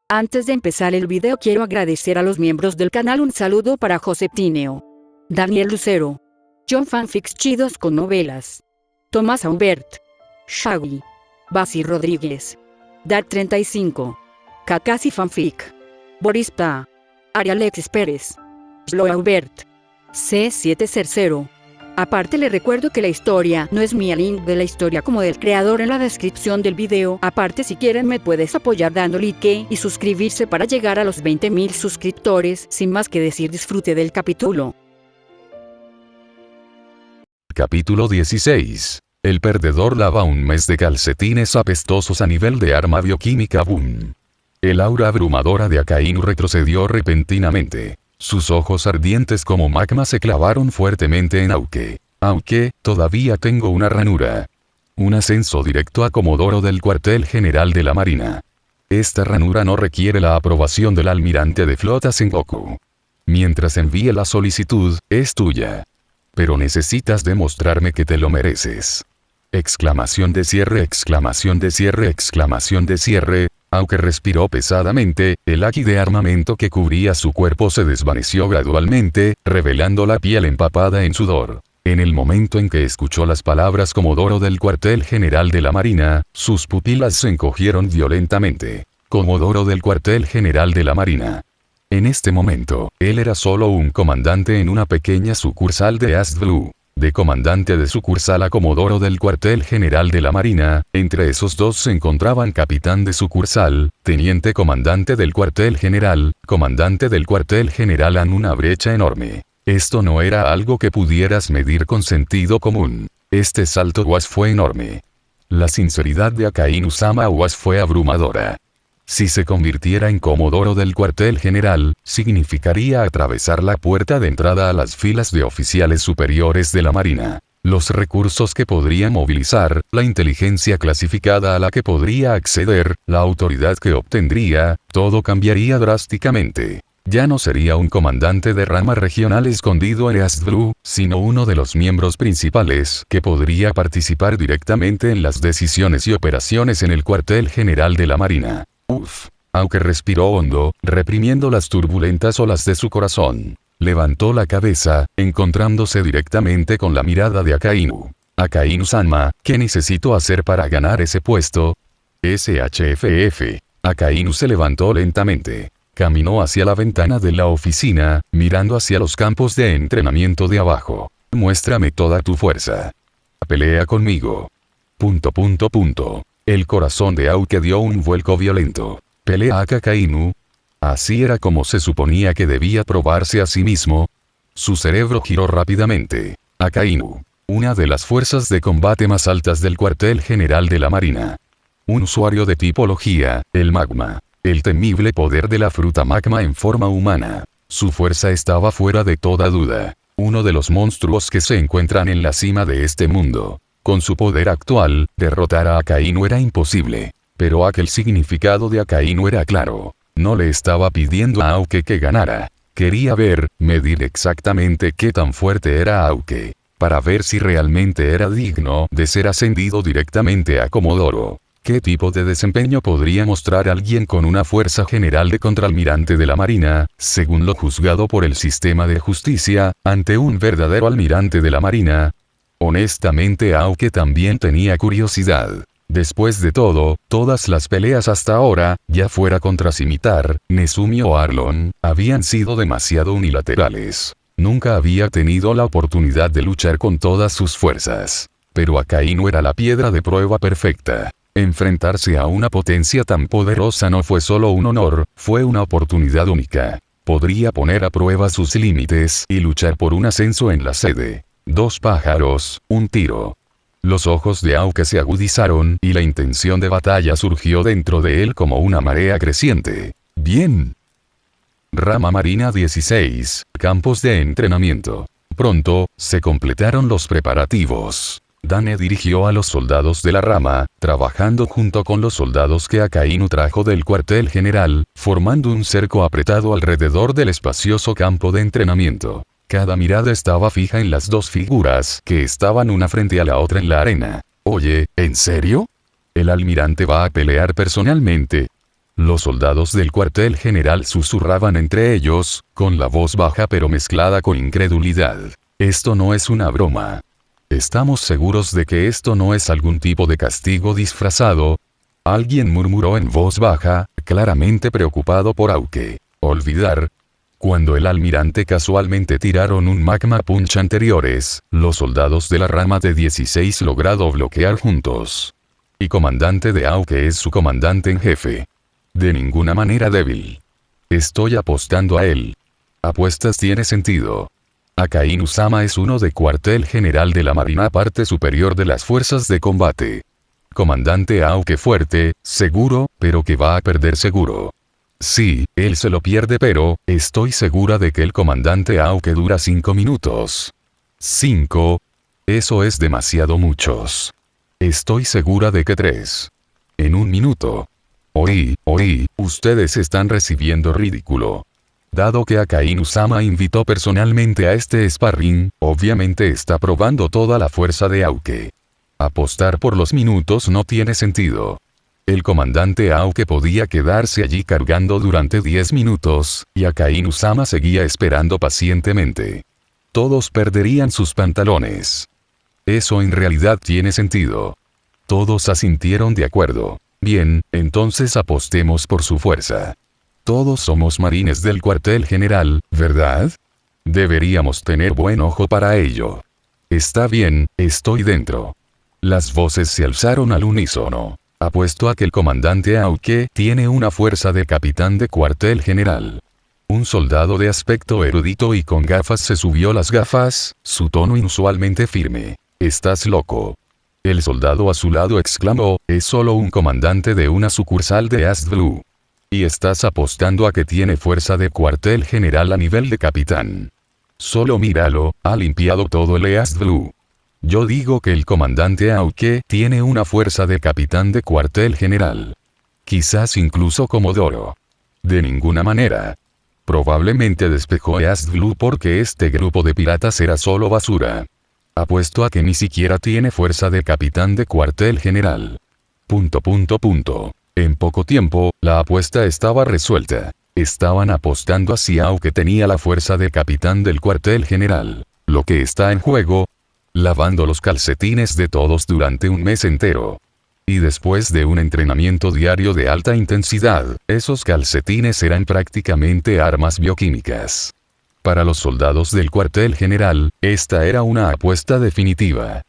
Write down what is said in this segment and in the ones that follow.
Antes de empezar el video quiero agradecer a los miembros del canal. Un saludo para José Tineo, Daniel Lucero, John Fanfics Chidos con Novelas, Tomás Aubert, Shaggy, Basi Rodríguez, Dad35, Kakasi Fanfic, Boris Pa, Arialexis Pérez, Slow Aubert, C700. Aparte le recuerdo que la historia no es mía, link de la historia como del creador en la descripción del video. Aparte, si quieren me puedes apoyar dando like y suscribirse para llegar a los 20.000 suscriptores. Sin más que decir, disfrute del capítulo. Capítulo 16. El perdedor lava un mes de calcetines apestosos a nivel de arma bioquímica. Boom. El aura abrumadora de Akainu retrocedió repentinamente. Sus ojos ardientes como magma se clavaron fuertemente en Aoke. Aunque, todavía tengo una ranura. Un ascenso directo a Comodoro del cuartel general de la Marina. Esta ranura no requiere la aprobación del almirante de flota Sengoku. Mientras envíe la solicitud, es tuya. Pero necesitas demostrarme que te lo mereces. Exclamación de cierre, exclamación de cierre, exclamación de cierre. Aunque respiró pesadamente, el haki de armamento que cubría su cuerpo se desvaneció gradualmente, revelando la piel empapada en sudor. En el momento en que escuchó las palabras Comodoro del cuartel general de la Marina, sus pupilas se encogieron violentamente. Comodoro del cuartel general de la Marina. En este momento, él era solo un comandante en una pequeña sucursal de East Blue. De comandante de sucursal a Comodoro del cuartel general de la Marina, entre esos dos se encontraban capitán de sucursal, teniente comandante del cuartel general, comandante del cuartel general en una brecha enorme. Esto no era algo que pudieras medir con sentido común. Este salto was fue enorme. La sinceridad de Akainu-sama was fue abrumadora. Si se convirtiera en Comodoro del cuartel general, significaría atravesar la puerta de entrada a las filas de oficiales superiores de la Marina. Los recursos que podría movilizar, la inteligencia clasificada a la que podría acceder, la autoridad que obtendría, todo cambiaría drásticamente. Ya no sería un comandante de rama regional escondido en East Blue, sino uno de los miembros principales que podría participar directamente en las decisiones y operaciones en el cuartel general de la Marina. Uf. Aunque respiró hondo, reprimiendo las turbulentas olas de su corazón. Levantó la cabeza, encontrándose directamente con la mirada de Akainu. Akainu-sama, ¿qué necesito hacer para ganar ese puesto? SHFF. Akainu se levantó lentamente. Caminó hacia la ventana de la oficina, mirando hacia los campos de entrenamiento de abajo. Muéstrame toda tu fuerza. Pelea conmigo. ... El corazón de Aoke dio un vuelco violento. ¿Pelea a Akainu? ¿Así era como se suponía que debía probarse a sí mismo? Su cerebro giró rápidamente. Akainu. Una de las fuerzas de combate más altas del cuartel general de la Marina. Un usuario de tipología, el magma. El temible poder de la fruta magma en forma humana. Su fuerza estaba fuera de toda duda. Uno de los monstruos que se encuentran en la cima de este mundo. Con su poder actual, derrotar a Akainu era imposible. Pero aquel significado de Akainu era claro. No le estaba pidiendo a Aoke que ganara. Quería ver, medir exactamente qué tan fuerte era Aoke. Para ver si realmente era digno de ser ascendido directamente a Comodoro. ¿Qué tipo de desempeño podría mostrar alguien con una fuerza general de contraalmirante de la Marina, según lo juzgado por el sistema de justicia, ante un verdadero almirante de la Marina? Honestamente Aoke también tenía curiosidad. Después de todo, todas las peleas hasta ahora, ya fuera contra Scimitar, Nezumi o Arlon, habían sido demasiado unilaterales. Nunca había tenido la oportunidad de luchar con todas sus fuerzas. Pero Akainu era la piedra de prueba perfecta. Enfrentarse a una potencia tan poderosa no fue solo un honor, fue una oportunidad única. Podría poner a prueba sus límites y luchar por un ascenso en la sede. Dos pájaros, un tiro. Los ojos de Aoke se agudizaron y la intención de batalla surgió dentro de él como una marea creciente. Bien. Rama Marina 16, campos de entrenamiento. Pronto, se completaron los preparativos. Dane dirigió a los soldados de la rama, trabajando junto con los soldados que Akainu trajo del cuartel general, formando un cerco apretado alrededor del espacioso campo de entrenamiento. Cada mirada estaba fija en las dos figuras que estaban una frente a la otra en la arena. Oye, ¿en serio? ¿El almirante va a pelear personalmente? Los soldados del cuartel general susurraban entre ellos, con la voz baja pero mezclada con incredulidad. Esto no es una broma. ¿Estamos seguros de que esto no es algún tipo de castigo disfrazado? Alguien murmuró en voz baja, claramente preocupado por Aoke. Olvidar. Cuando el almirante casualmente tiraron un magma punch anteriores, los soldados de la rama de 16 logrado bloquear juntos. Y comandante de Aoke es su comandante en jefe. De ninguna manera débil. Estoy apostando a él. Apuestas tiene sentido. Akainu-sama es uno de cuartel general de la Marina parte superior de las fuerzas de combate. Comandante Aoke fuerte, seguro, pero que va a perder seguro. Sí, él se lo pierde pero, estoy segura de que el comandante Aoke dura 5 minutos. 5. Eso es demasiado muchos. Estoy segura de que 3. En 1 minuto. Oí, ustedes están recibiendo ridículo. Dado que Akainu-sama invitó personalmente a este sparring, obviamente está probando toda la fuerza de Aoke. Apostar por los minutos no tiene sentido. El comandante Aoke podía quedarse allí cargando durante 10 minutos, y Akainu-sama seguía esperando pacientemente. Todos perderían sus pantalones. Eso en realidad tiene sentido. Todos asintieron de acuerdo. Bien, entonces apostemos por su fuerza. Todos somos marines del cuartel general, ¿verdad? Deberíamos tener buen ojo para ello. Está bien, estoy dentro. Las voces se alzaron al unísono. Apuesto a que el comandante Aoke tiene una fuerza de capitán de cuartel general. Un soldado de aspecto erudito y con gafas se subió las gafas, su tono inusualmente firme. ¿Estás loco? El soldado a su lado exclamó, es solo un comandante de una sucursal de East Blue. Y estás apostando a que tiene fuerza de cuartel general a nivel de capitán. Solo míralo, ha limpiado todo el East Blue. Yo digo que el comandante Aoke tiene una fuerza de capitán de cuartel general. Quizás incluso comodoro. De ninguna manera. Probablemente despejó East Blue porque este grupo de piratas era solo basura. Apuesto a que ni siquiera tiene fuerza de capitán de cuartel general. ... En poco tiempo, la apuesta estaba resuelta. Estaban apostando hacia Aoke tenía la fuerza de capitán del cuartel general. Lo que está en juego. Lavando los calcetines de todos durante un mes entero. Y después de un entrenamiento diario de alta intensidad, esos calcetines eran prácticamente armas bioquímicas. Para los soldados del cuartel general, esta era una apuesta definitiva. ...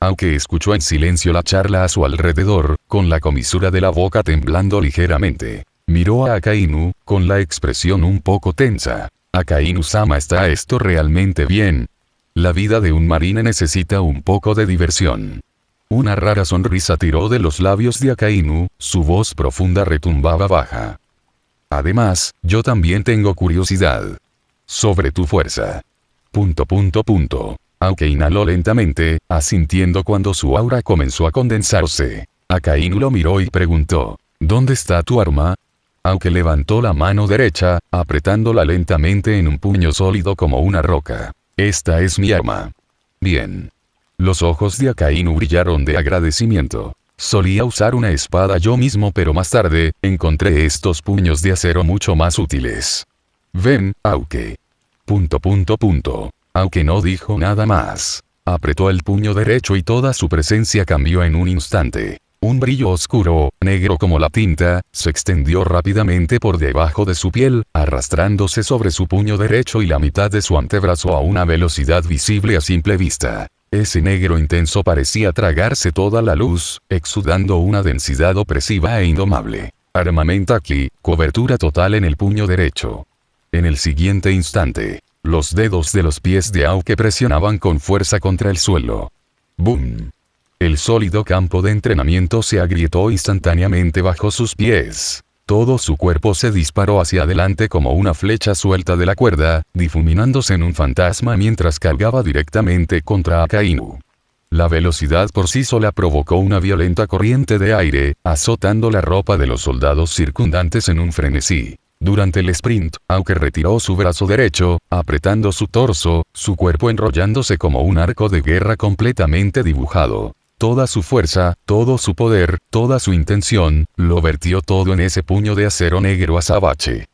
Aunque escuchó en silencio la charla a su alrededor, con la comisura de la boca temblando ligeramente. Miró a Akainu, con la expresión un poco tensa. Akainu-sama, ¿está esto realmente bien? La vida de un marine necesita un poco de diversión. Una rara sonrisa tiró de los labios de Akainu, su voz profunda retumbaba baja. Además, yo también tengo curiosidad. Sobre tu fuerza. ... Aunque inhaló lentamente, asintiendo cuando su aura comenzó a condensarse. Akainu lo miró y preguntó, ¿dónde está tu arma? Aunque levantó la mano derecha, apretándola lentamente en un puño sólido como una roca. Esta es mi arma. Bien. Los ojos de Akainu brillaron de agradecimiento. Solía usar una espada yo mismo pero más tarde, encontré estos puños de acero mucho más útiles. Ven, Aoke. ... Aunque no dijo nada más. Apretó el puño derecho y toda su presencia cambió en un instante. Un brillo oscuro, negro como la tinta, se extendió rápidamente por debajo de su piel, arrastrándose sobre su puño derecho y la mitad de su antebrazo a una velocidad visible a simple vista. Ese negro intenso parecía tragarse toda la luz, exudando una densidad opresiva e indomable. Armamento aquí, cobertura total en el puño derecho. En el siguiente instante, los dedos de los pies de Aoke presionaban con fuerza contra el suelo. ¡Boom! El sólido campo de entrenamiento se agrietó instantáneamente bajo sus pies. Todo su cuerpo se disparó hacia adelante como una flecha suelta de la cuerda, difuminándose en un fantasma mientras cargaba directamente contra Akainu. La velocidad por sí sola provocó una violenta corriente de aire, azotando la ropa de los soldados circundantes en un frenesí. Durante el sprint, Aoke retiró su brazo derecho, apretando su torso, su cuerpo enrollándose como un arco de guerra completamente dibujado. toda su fuerza, todo su poder, toda su intención, lo vertió todo en ese puño de acero negro azabache.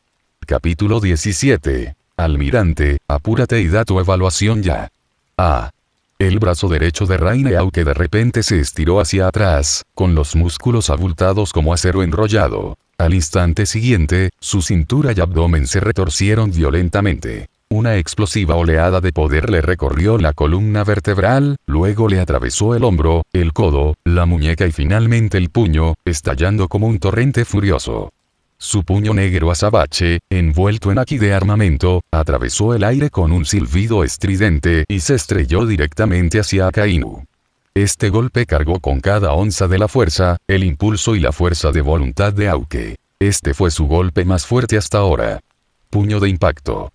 Capítulo 17. Almirante, apúrate y da tu evaluación ya. Ah. El brazo derecho de Raine Auke de repente se estiró hacia atrás, con los músculos abultados como acero enrollado. Al instante siguiente, su cintura y abdomen se retorcieron violentamente. Una explosiva oleada de poder le recorrió la columna vertebral, luego le atravesó el hombro, el codo, la muñeca y finalmente el puño, estallando como un torrente furioso. Su puño negro azabache, envuelto en haki de armamento, atravesó el aire con un silbido estridente y se estrelló directamente hacia Akainu. Este golpe cargó con cada onza de la fuerza, el impulso y la fuerza de voluntad de Auke. Este fue su golpe más fuerte hasta ahora. Puño de impacto.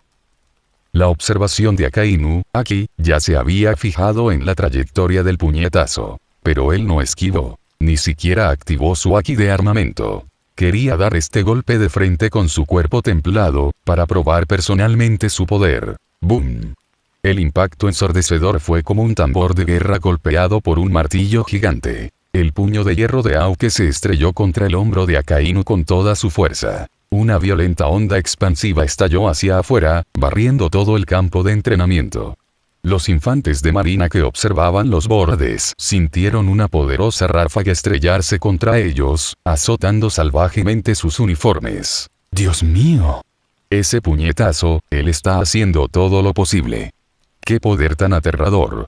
La observación de Akainu, aquí, ya se había fijado en la trayectoria del puñetazo. Pero él no esquivó. Ni siquiera activó su haki de armamento. Quería dar este golpe de frente con su cuerpo templado, para probar personalmente su poder. ¡Boom! El impacto ensordecedor fue como un tambor de guerra golpeado por un martillo gigante. El puño de hierro de Auke se estrelló contra el hombro de Akainu con toda su fuerza. Una violenta onda expansiva estalló hacia afuera, barriendo todo el campo de entrenamiento. Los infantes de marina que observaban los bordes sintieron una poderosa ráfaga estrellarse contra ellos, azotando salvajemente sus uniformes. ¡Dios mío! Ese puñetazo, él está haciendo todo lo posible. ¡Qué poder tan aterrador!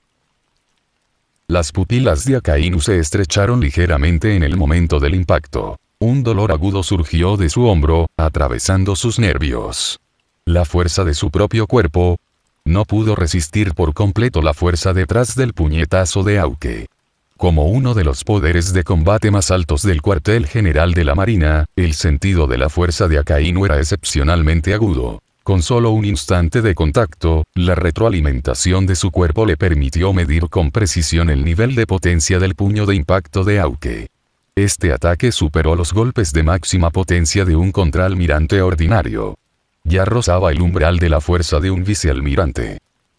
Las pupilas de Akainu se estrecharon ligeramente en el momento del impacto. Un dolor agudo surgió de su hombro, atravesando sus nervios. La fuerza de su propio cuerpo no pudo resistir por completo la fuerza detrás del puñetazo de Auke. Como uno de los poderes de combate más altos del cuartel general de la Marina, el sentido de la fuerza de Akainu era excepcionalmente agudo. Con solo un instante de contacto, la retroalimentación de su cuerpo le permitió medir con precisión el nivel de potencia del puño de impacto de Auke. Este ataque superó los golpes de máxima potencia de un contraalmirante ordinario. Ya rozaba el umbral de la fuerza de un vicealmirante.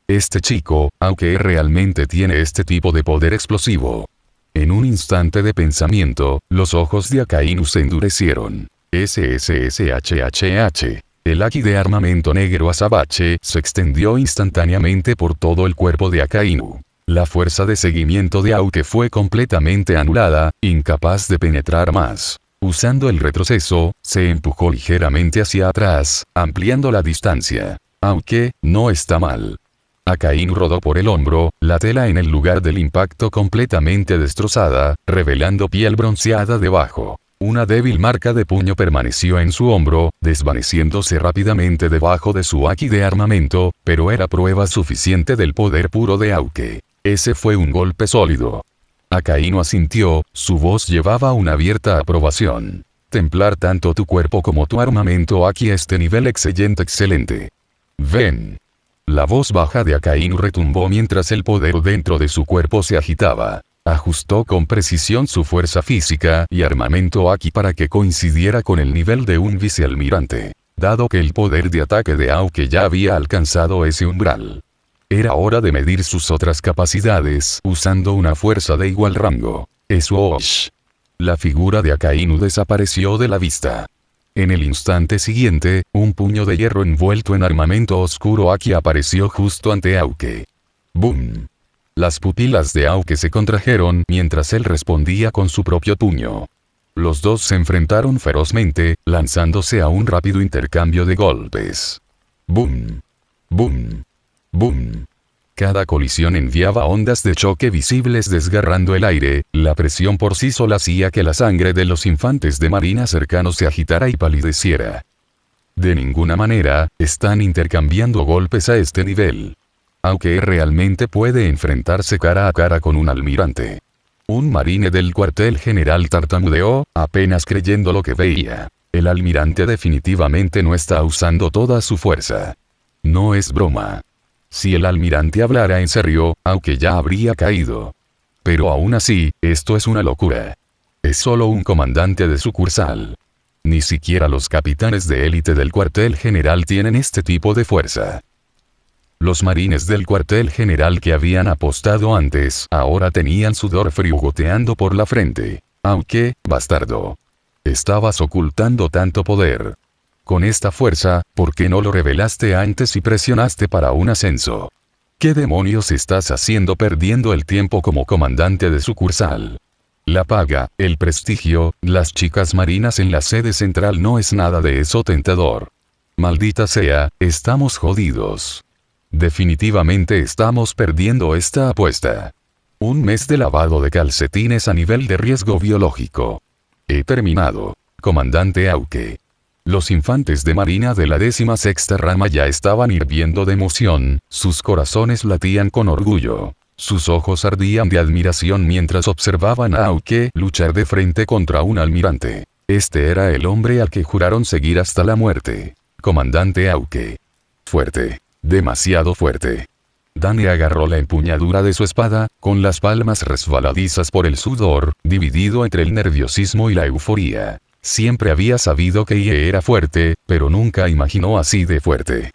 Este chico, aunque realmente tiene este tipo de poder explosivo. En un instante de pensamiento, los ojos de Akainu se endurecieron. SSSHHH. El haki de armamento negro azabache se extendió instantáneamente por todo el cuerpo de Akainu. La fuerza de seguimiento de Auke fue completamente anulada, incapaz de penetrar más. Usando el retroceso, se empujó ligeramente hacia atrás, ampliando la distancia. Aunque, no está mal. Akainu rodó por el hombro, la tela en el lugar del impacto completamente destrozada, revelando piel bronceada debajo. Una débil marca de puño permaneció en su hombro, desvaneciéndose rápidamente debajo de su haki de armamento, pero era prueba suficiente del poder puro de Auke. Ese fue un golpe sólido. Akainu asintió, su voz llevaba una abierta aprobación. Templar tanto tu cuerpo como tu armamento aquí a este nivel excelente. Ven. La voz baja de Akainu retumbó mientras el poder dentro de su cuerpo se agitaba. Ajustó con precisión su fuerza física y armamento aquí para que coincidiera con el nivel de un vicealmirante. Dado que el poder de ataque de Auke ya había alcanzado ese umbral. Era hora de medir sus otras capacidades usando una fuerza de igual rango. Swoosh. La figura de Akainu desapareció de la vista. En el instante siguiente, un puño de hierro envuelto en armamento oscuro aquí apareció justo ante Auke. ¡Boom! Las pupilas de Auke se contrajeron mientras él respondía con su propio puño. Los dos se enfrentaron ferozmente, lanzándose a un rápido intercambio de golpes. ¡Boom! ¡Boom! ¡Boom! Cada colisión enviaba ondas de choque visibles desgarrando el aire, la presión por sí sola hacía que la sangre de los infantes de marina cercanos se agitara y palideciera. De ninguna manera, están intercambiando golpes a este nivel. Aunque realmente puede enfrentarse cara a cara con un almirante. Un marine del cuartel general tartamudeó, apenas creyendo lo que veía. El almirante definitivamente no está usando toda su fuerza. No es broma. Si el almirante hablara en serio, aunque ya habría caído. Pero aún así, esto es una locura. Es solo un comandante de sucursal. Ni siquiera los capitanes de élite del cuartel general tienen este tipo de fuerza. Los marines del cuartel general que habían apostado antes ahora tenían sudor frío goteando por la frente. Aunque, bastardo, estabas ocultando tanto poder. Con esta fuerza, ¿por qué no lo revelaste antes y presionaste para un ascenso? ¿Qué demonios estás haciendo perdiendo el tiempo como comandante de sucursal? La paga, el prestigio, las chicas marinas en la sede central no es nada de eso tentador. Maldita sea, estamos jodidos. Definitivamente estamos perdiendo esta apuesta. Un mes de lavado de calcetines a nivel de riesgo biológico. He terminado, comandante Auque. Los infantes de marina de la 16ª rama ya estaban hirviendo de emoción, sus corazones latían con orgullo. Sus ojos ardían de admiración mientras observaban a Auque luchar de frente contra un almirante. Este era el hombre al que juraron seguir hasta la muerte. Comandante Auque. Fuerte. Demasiado fuerte. Danny agarró la empuñadura de su espada, con las palmas resbaladizas por el sudor, dividido entre el nerviosismo y la euforía. Siempre había sabido que Ie era fuerte, pero nunca imaginó así de fuerte.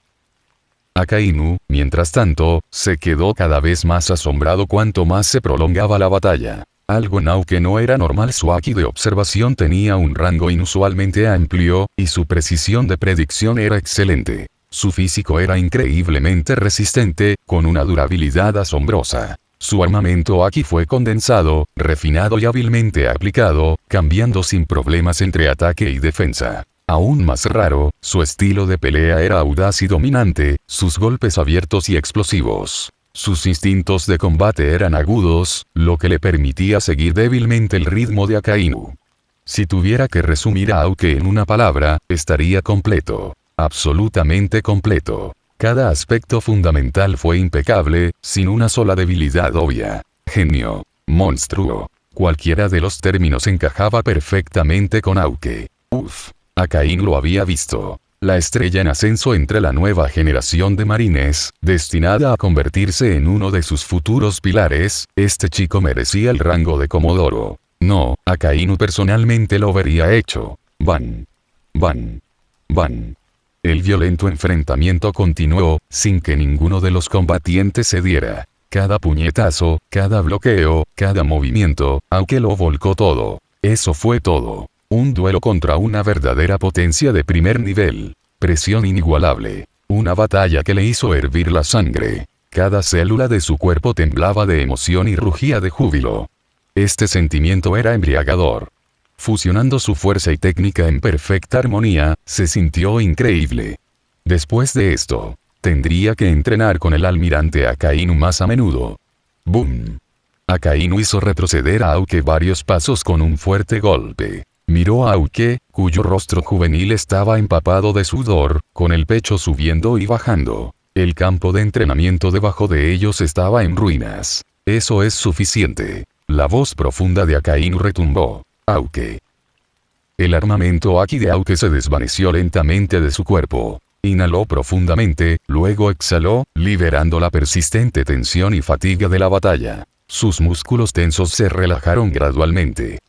Akainu, mientras tanto, se quedó cada vez más asombrado cuanto más se prolongaba la batalla. Algo en Auque no era normal, su haki de observación tenía un rango inusualmente amplio, y su precisión de predicción era excelente. Su físico era increíblemente resistente, con una durabilidad asombrosa. Su armamento Haki fue condensado, refinado y hábilmente aplicado, cambiando sin problemas entre ataque y defensa. Aún más raro, su estilo de pelea era audaz y dominante, sus golpes abiertos y explosivos. Sus instintos de combate eran agudos, lo que le permitía seguir débilmente el ritmo de Akainu. Si tuviera que resumir a Auque en una palabra, estaría completo. Absolutamente completo. Cada aspecto fundamental fue impecable, sin una sola debilidad obvia. Genio. Monstruo. Cualquiera de los términos encajaba perfectamente con Auque. Uf. Akainu lo había visto. La estrella en ascenso entre la nueva generación de marines, destinada a convertirse en uno de sus futuros pilares, este chico merecía el rango de comodoro. No, Akainu personalmente lo habría hecho. Van. Van. Van. El violento enfrentamiento continuó, sin que ninguno de los combatientes cediera. Cada puñetazo, cada bloqueo, cada movimiento, aunque lo volcó todo. Eso fue todo. Un duelo contra una verdadera potencia de primer nivel. Presión inigualable. Una batalla que le hizo hervir la sangre. Cada célula de su cuerpo temblaba de emoción y rugía de júbilo. Este sentimiento era embriagador. Fusionando su fuerza y técnica en perfecta armonía, se sintió increíble. Después de esto, tendría que entrenar con el almirante Akainu más a menudo. ¡Boom! Akainu hizo retroceder a Auque varios pasos con un fuerte golpe. Miró a Auque, cuyo rostro juvenil estaba empapado de sudor, con el pecho subiendo y bajando. El campo de entrenamiento debajo de ellos estaba en ruinas. Eso es suficiente. La voz profunda de Akainu retumbó. Auque. El armamento Haki de Auque se desvaneció lentamente de su cuerpo. Inhaló profundamente, luego exhaló, liberando la persistente tensión y fatiga de la batalla. Sus músculos tensos se relajaron gradualmente.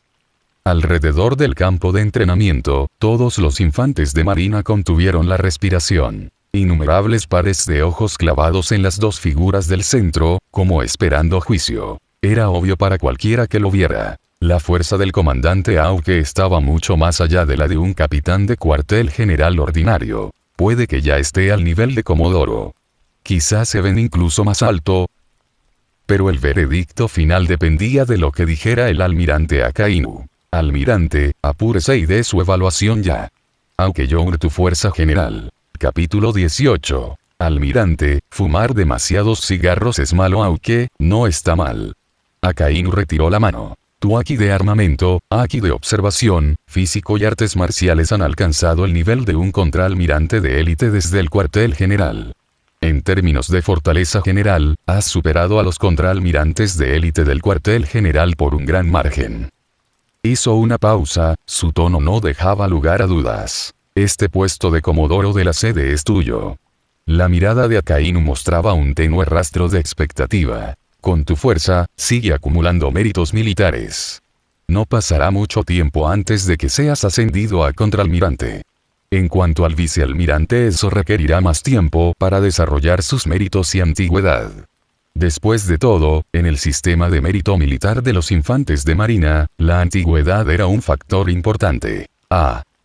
Alrededor del campo de entrenamiento, todos los infantes de marina contuvieron la respiración. Innumerables pares de ojos clavados en las dos figuras del centro, como esperando juicio. Era obvio para cualquiera que lo viera. La fuerza del comandante Auque estaba mucho más allá de la de un capitán de cuartel general ordinario. Puede que ya esté al nivel de comodoro. Quizás se ven incluso más alto. Pero el veredicto final dependía de lo que dijera el almirante Akainu. Almirante, apúrese y dé su evaluación ya. Auque Young, tu fuerza general. Capítulo 18. Almirante, fumar demasiados cigarros es malo, aunque no está mal. Akainu retiró la mano. Tu Haki de armamento, Haki de observación, físico y artes marciales han alcanzado el nivel de un contraalmirante de élite desde el cuartel general. En términos de fortaleza general, has superado a los contraalmirantes de élite del cuartel general por un gran margen. Hizo una pausa, su tono no dejaba lugar a dudas. Este puesto de comodoro de la sede es tuyo. La mirada de Akainu mostraba un tenue rastro de expectativa. Con tu fuerza, sigue acumulando méritos militares. No pasará mucho tiempo antes de que seas ascendido a contraalmirante. En cuanto al vicealmirante, eso requerirá más tiempo para desarrollar sus méritos y antigüedad. Después de todo, en el sistema de mérito militar de los infantes de marina, la antigüedad era un factor importante.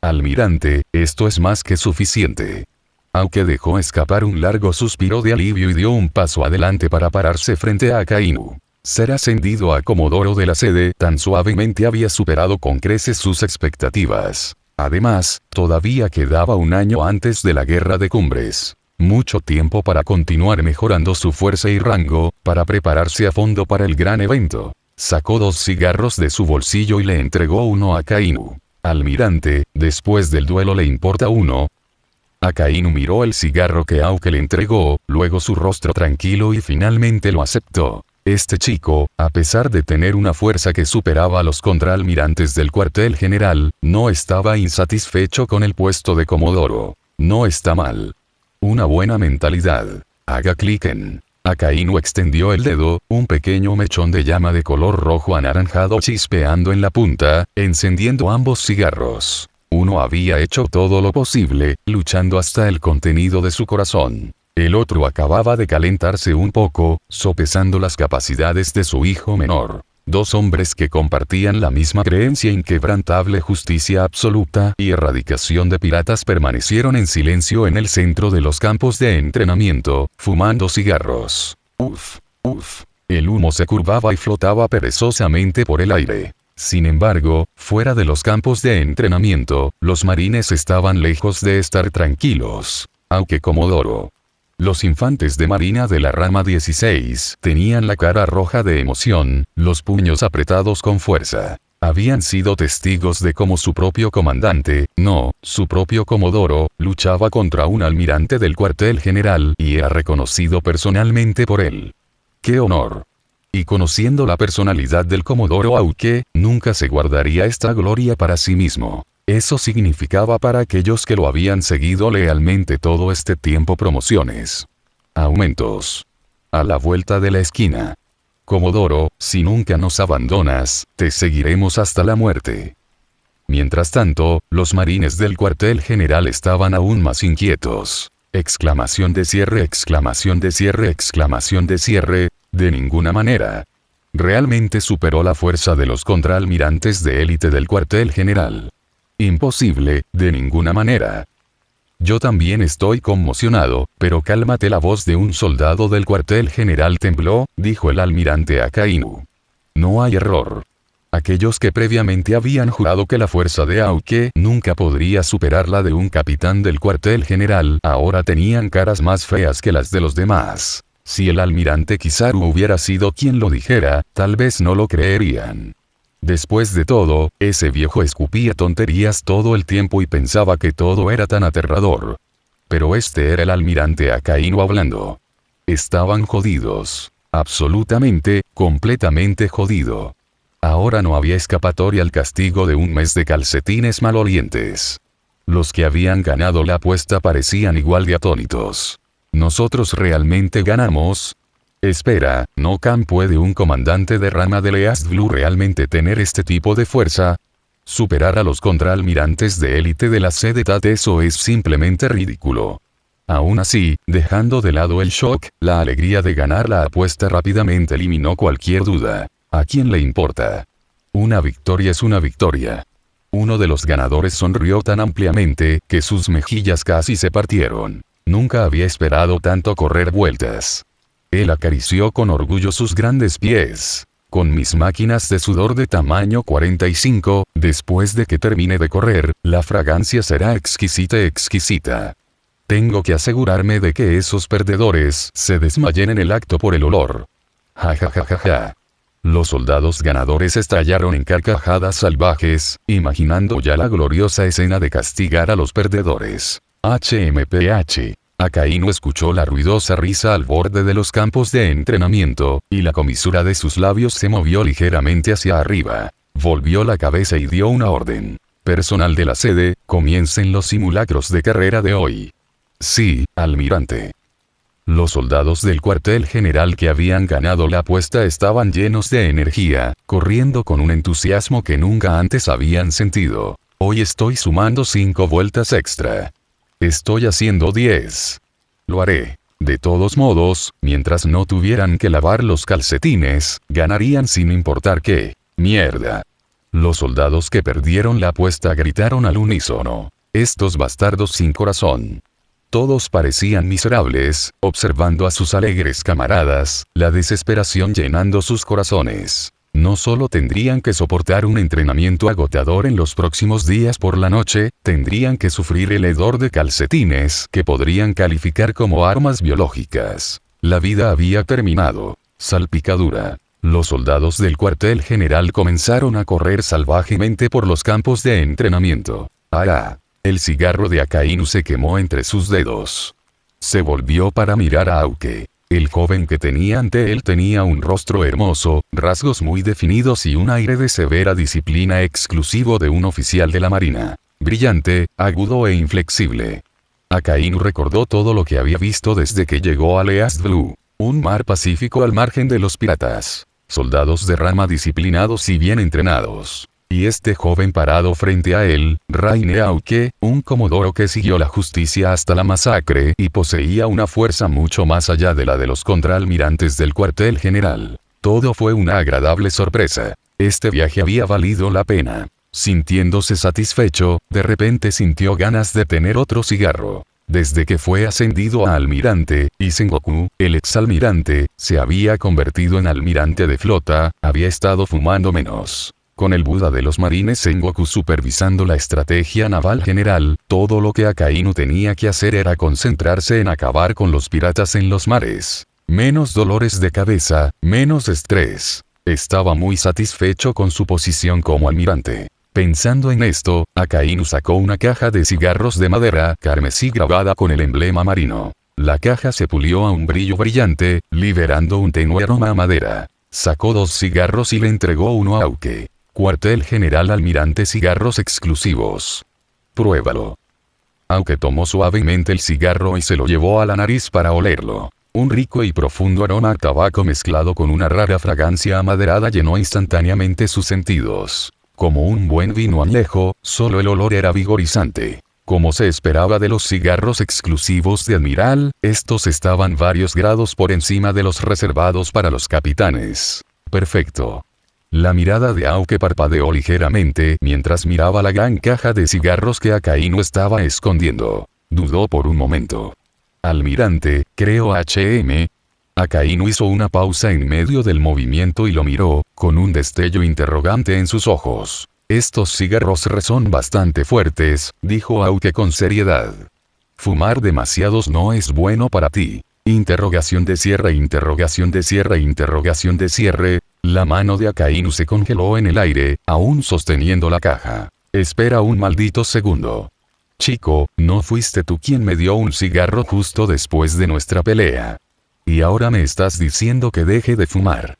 Almirante, esto es más que suficiente. Aunque dejó escapar un largo suspiro de alivio y dio un paso adelante para pararse frente a Akainu. Ser ascendido a Comodoro de la sede tan suavemente había superado con creces sus expectativas. Además, todavía quedaba un año antes de la Guerra de Cumbres. Mucho tiempo para continuar mejorando su fuerza y rango, para prepararse a fondo para el gran evento. Sacó 2 cigarros de su bolsillo y le entregó uno a Akainu. Almirante, después del duelo le importa uno. Akainu miró el cigarro que Aoki le entregó, luego su rostro tranquilo y finalmente lo aceptó. Este chico, a pesar de tener una fuerza que superaba a los contraalmirantes del cuartel general, no estaba insatisfecho con el puesto de Comodoro. No está mal. Una buena mentalidad. Haga clic en. Akainu extendió el dedo, un pequeño mechón de llama de color rojo anaranjado chispeando en la punta, encendiendo ambos cigarros. Uno había hecho todo lo posible, luchando hasta el contenido de su corazón. El otro acababa de calentarse un poco, sopesando las capacidades de su hijo menor. 2 hombres que compartían la misma creencia inquebrantable, justicia absoluta y erradicación de piratas, permanecieron en silencio en el centro de los campos de entrenamiento, fumando cigarros. Uf. El humo se curvaba y flotaba perezosamente por el aire. Sin embargo, fuera de los campos de entrenamiento, los marines estaban lejos de estar tranquilos. Aunque Comodoro. Los infantes de marina de la rama 16 tenían la cara roja de emoción, los puños apretados con fuerza. Habían sido testigos de cómo su propio comandante, su propio Comodoro, luchaba contra un almirante del cuartel general y era reconocido personalmente por él. ¡Qué honor! Y conociendo la personalidad del Comodoro Aoki, nunca se guardaría esta gloria para sí mismo. Eso significaba para aquellos que lo habían seguido lealmente todo este tiempo promociones. Aumentos. A la vuelta de la esquina. Comodoro, si nunca nos abandonas, te seguiremos hasta la muerte. Mientras tanto, los marines del cuartel general estaban aún más inquietos. Exclamación de cierre, exclamación de cierre, exclamación de cierre, de ninguna manera. Realmente superó la fuerza de los contraalmirantes de élite del cuartel general. Imposible, de ninguna manera. Yo también estoy conmocionado, pero cálmate. La voz de un soldado del cuartel general tembló, dijo el almirante Akainu. No hay error. Aquellos que previamente habían jurado que la fuerza de Aoki nunca podría superar la de un capitán del cuartel general, ahora tenían caras más feas que las de los demás. Si el almirante Kizaru hubiera sido quien lo dijera, tal vez no lo creerían. Después de todo, ese viejo escupía tonterías todo el tiempo y pensaba que todo era tan aterrador. Pero este era el almirante Akainu hablando. Estaban jodidos. Absolutamente, completamente jodido. Ahora no había escapatoria al castigo de un mes de calcetines malolientes. Los que habían ganado la apuesta parecían igual de atónitos. ¿Nosotros realmente ganamos? Espera, ¿puede un comandante de rama de East Blue realmente tener este tipo de fuerza? Superar a los contraalmirantes de élite de la sede TAT, eso es simplemente ridículo. Aún así, dejando de lado el shock, la alegría de ganar la apuesta rápidamente eliminó cualquier duda. ¿A quién le importa? Una victoria es una victoria. Uno de los ganadores sonrió tan ampliamente que sus mejillas casi se partieron. Nunca había esperado tanto correr vueltas. Él acarició con orgullo sus grandes pies. Con mis máquinas de sudor de tamaño 45, después de que termine de correr, la fragancia será exquisita. Tengo que asegurarme de que esos perdedores se desmayen en el acto por el olor. Ja. Los soldados ganadores estallaron en carcajadas salvajes, imaginando ya la gloriosa escena de castigar a los perdedores. HMPH. Akainu escuchó la ruidosa risa al borde de los campos de entrenamiento, y la comisura de sus labios se movió ligeramente hacia arriba. Volvió la cabeza y dio una orden. Personal de la sede, comiencen los simulacros de carrera de hoy. Sí, almirante. Los soldados del cuartel general que habían ganado la apuesta estaban llenos de energía, corriendo con un entusiasmo que nunca antes habían sentido. Hoy estoy sumando 5 vueltas extra. Estoy haciendo 10. Lo haré. De todos modos, mientras no tuvieran que lavar los calcetines, ganarían sin importar qué. Mierda. Los soldados que perdieron la apuesta gritaron al unísono. Estos bastardos sin corazón. Todos parecían miserables, observando a sus alegres camaradas, la desesperación llenando sus corazones. No solo tendrían que soportar un entrenamiento agotador en los próximos días por la noche, tendrían que sufrir el hedor de calcetines que podrían calificar como armas biológicas. La vida había terminado. Salpicadura. Los soldados del cuartel general comenzaron a correr salvajemente por los campos de entrenamiento. ¡Ah! El cigarro de Akainu se quemó entre sus dedos. Se volvió para mirar a Aoke. El joven que tenía ante él tenía un rostro hermoso, rasgos muy definidos y un aire de severa disciplina exclusivo de un oficial de la marina. Brillante, agudo e inflexible. Akainu recordó todo lo que había visto desde que llegó a East Blue. Un mar pacífico al margen de los piratas. Soldados de rama disciplinados y bien entrenados. Y este joven parado frente a él, Raine Aoke, un comodoro que siguió la justicia hasta la masacre y poseía una fuerza mucho más allá de la de los contraalmirantes del cuartel general. Todo fue una agradable sorpresa. Este viaje había valido la pena. Sintiéndose satisfecho, de repente sintió ganas de tener otro cigarro. Desde que fue ascendido a almirante, y Sengoku, el exalmirante, se había convertido en almirante de flota, había estado fumando menos. Con el Buda de los marines Sengoku supervisando la estrategia naval general, todo lo que Akainu tenía que hacer era concentrarse en acabar con los piratas en los mares. Menos dolores de cabeza, menos estrés. Estaba muy satisfecho con su posición como almirante. Pensando en esto, Akainu sacó una caja de cigarros de madera carmesí grabada con el emblema marino. La caja se pulió a un brillo brillante, liberando un tenue aroma a madera. Sacó 2 cigarros y le entregó uno a Aoke. Cuartel General Almirante cigarros exclusivos. Pruébalo. Aunque tomó suavemente el cigarro y se lo llevó a la nariz para olerlo. Un rico y profundo aroma a tabaco mezclado con una rara fragancia amaderada llenó instantáneamente sus sentidos. Como un buen vino añejo, solo el olor era vigorizante. Como se esperaba de los cigarros exclusivos de Admiral, estos estaban varios grados por encima de los reservados para los capitanes. Perfecto. La mirada de Aoke parpadeó ligeramente mientras miraba la gran caja de cigarros que Akainu estaba escondiendo. Dudó por un momento. Almirante, creo HM. Akainu hizo una pausa en medio del movimiento y lo miró, con un destello interrogante en sus ojos. Estos cigarros son bastante fuertes, dijo Aoke con seriedad. Fumar demasiados no es bueno para ti. Interrogación de cierre, interrogación de cierre, interrogación de cierre. La mano de Akainu se congeló en el aire, aún sosteniendo la caja. Espera un maldito segundo. Chico, ¿no fuiste tú quien me dio un cigarro justo después de nuestra pelea? Y ahora me estás diciendo que deje de fumar.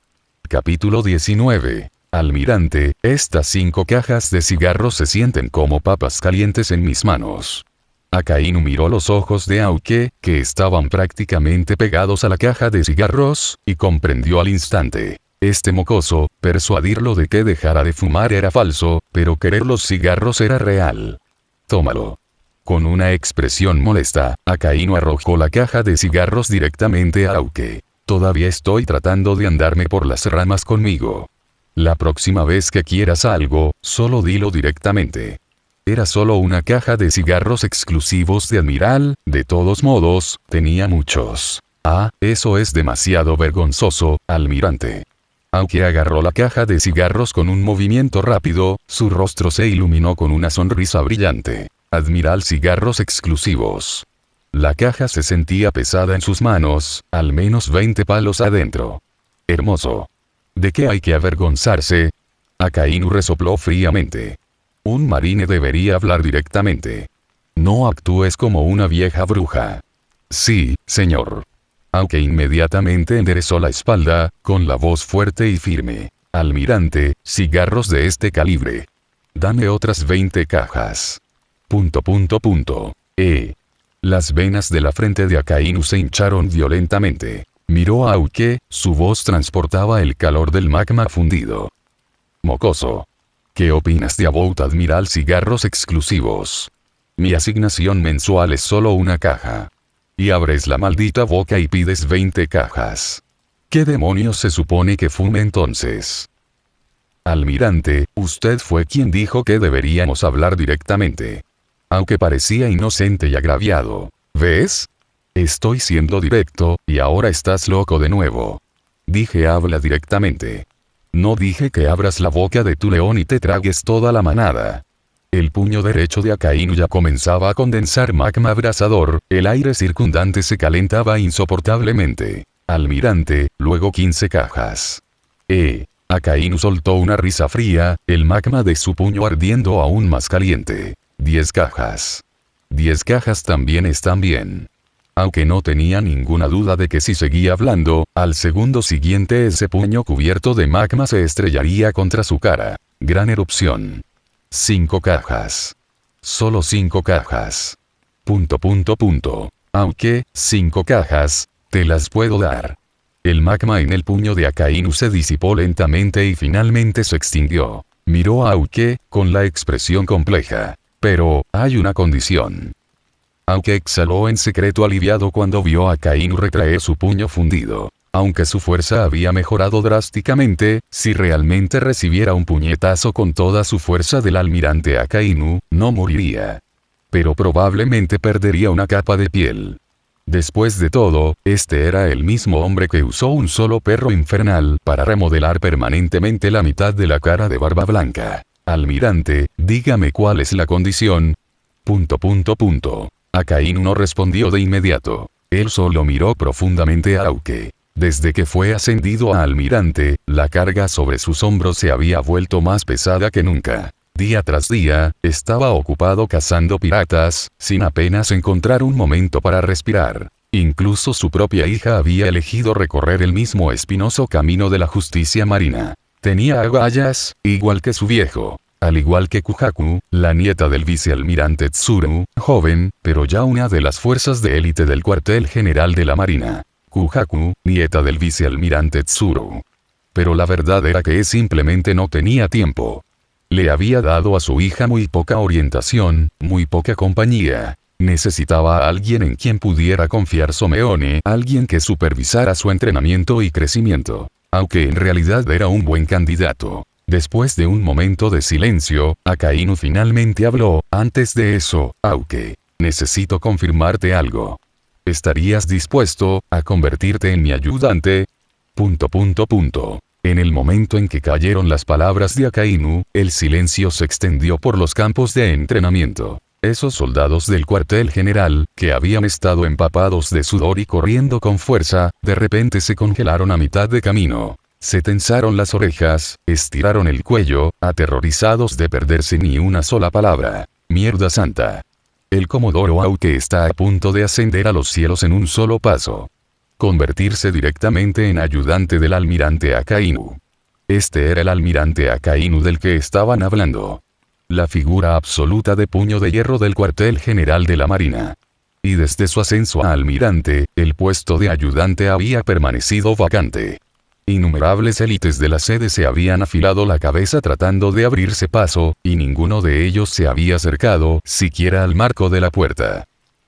Capítulo 19. Almirante, estas 5 cajas de cigarros se sienten como papas calientes en mis manos. Akainu miró los ojos de Aoke, que estaban prácticamente pegados a la caja de cigarros, y comprendió al instante. Este mocoso, persuadirlo de que dejara de fumar era falso, pero querer los cigarros era real. Tómalo. Con una expresión molesta, Akainu arrojó la caja de cigarros directamente a Aoke. Todavía estoy tratando de andarme por las ramas conmigo. La próxima vez que quieras algo, solo dilo directamente. Era solo una caja de cigarros exclusivos de Admiral, de todos modos, tenía muchos. Ah, eso es demasiado vergonzoso, almirante. Aunque agarró la caja de cigarros con un movimiento rápido, su rostro se iluminó con una sonrisa brillante. Admiral cigarros exclusivos. La caja se sentía pesada en sus manos, al menos 20 palos adentro. Hermoso. ¿De qué hay que avergonzarse? Akainu resopló fríamente. Un marine debería hablar directamente. No actúes como una vieja bruja. Sí, señor. Aunque inmediatamente enderezó la espalda, con la voz fuerte y firme. Almirante, cigarros de este calibre. Dame otras 20 cajas. ... Las venas de la frente de Akainu se hincharon violentamente. Miró a Aoke, su voz transportaba el calor del magma fundido. Mocoso. ¿Qué opinas de About Admiral cigarros exclusivos? Mi asignación mensual es solo una caja. Y abres la maldita boca y pides 20 cajas. ¿Qué demonios se supone que fume entonces? Almirante, usted fue quien dijo que deberíamos hablar directamente. Aunque parecía inocente y agraviado. ¿Ves? Estoy siendo directo, y ahora estás loco de nuevo. Dije habla directamente. No dije que abras la boca de tu león y te tragues toda la manada. El puño derecho de Akainu ya comenzaba a condensar magma abrasador, el aire circundante se calentaba insoportablemente. Almirante, luego 15 cajas. Akainu soltó una risa fría, el magma de su puño ardiendo aún más caliente. 10 cajas. 10 cajas también están bien. Aunque no tenía ninguna duda de que si seguía hablando, al segundo siguiente ese puño cubierto de magma se estrellaría contra su cara. Gran erupción. 5 cajas. Solo 5 cajas. Aunque, 5 cajas, te las puedo dar. El magma en el puño de Akainu se disipó lentamente y finalmente se extinguió. Miró a Aoki, con la expresión compleja. Pero, hay una condición. Aunque exhaló en secreto aliviado cuando vio a Akainu retraer su puño fundido. Aunque su fuerza había mejorado drásticamente, si realmente recibiera un puñetazo con toda su fuerza del almirante Akainu, no moriría. Pero probablemente perdería una capa de piel. Después de todo, este era el mismo hombre que usó un solo perro infernal para remodelar permanentemente la mitad de la cara de Barba Blanca. Almirante, dígame cuál es la condición. Akainu no respondió de inmediato. Él solo miró profundamente a Aoki. Desde que fue ascendido a almirante, la carga sobre sus hombros se había vuelto más pesada que nunca. Día tras día, estaba ocupado cazando piratas, sin apenas encontrar un momento para respirar. Incluso su propia hija había elegido recorrer el mismo espinoso camino de la justicia marina. Tenía agallas, igual que su viejo. Al igual que Kujaku, la nieta del vicealmirante Tsuru, joven, pero ya una de las fuerzas de élite del cuartel general de la marina. Kujaku, nieta del vicealmirante Tsuru. Pero la verdad era que simplemente no tenía tiempo. Le había dado a su hija muy poca orientación, muy poca compañía. Necesitaba a alguien en quien pudiera confiar Someone, alguien que supervisara su entrenamiento y crecimiento. Aunque en realidad era un buen candidato. Después de un momento de silencio, Akainu finalmente habló. Antes de eso, Aoki, necesito confirmarte algo. ¿Estarías dispuesto a convertirte en mi ayudante? En el momento en que cayeron las palabras de Akainu, el silencio se extendió por los campos de entrenamiento. Esos soldados del cuartel general, que habían estado empapados de sudor y corriendo con fuerza, de repente se congelaron a mitad de camino. Se tensaron las orejas, estiraron el cuello, aterrorizados de perderse ni una sola palabra. Mierda santa. El comodoro Aoki está a punto de ascender a los cielos en un solo paso. Convertirse directamente en ayudante del almirante Akainu. Este era el almirante Akainu del que estaban hablando. La figura absoluta de puño de hierro del cuartel general de la marina. Y desde su ascenso a almirante, el puesto de ayudante había permanecido vacante. Innumerables élites de la sede se habían afilado la cabeza tratando de abrirse paso, y ninguno de ellos se había acercado siquiera al marco de la puerta.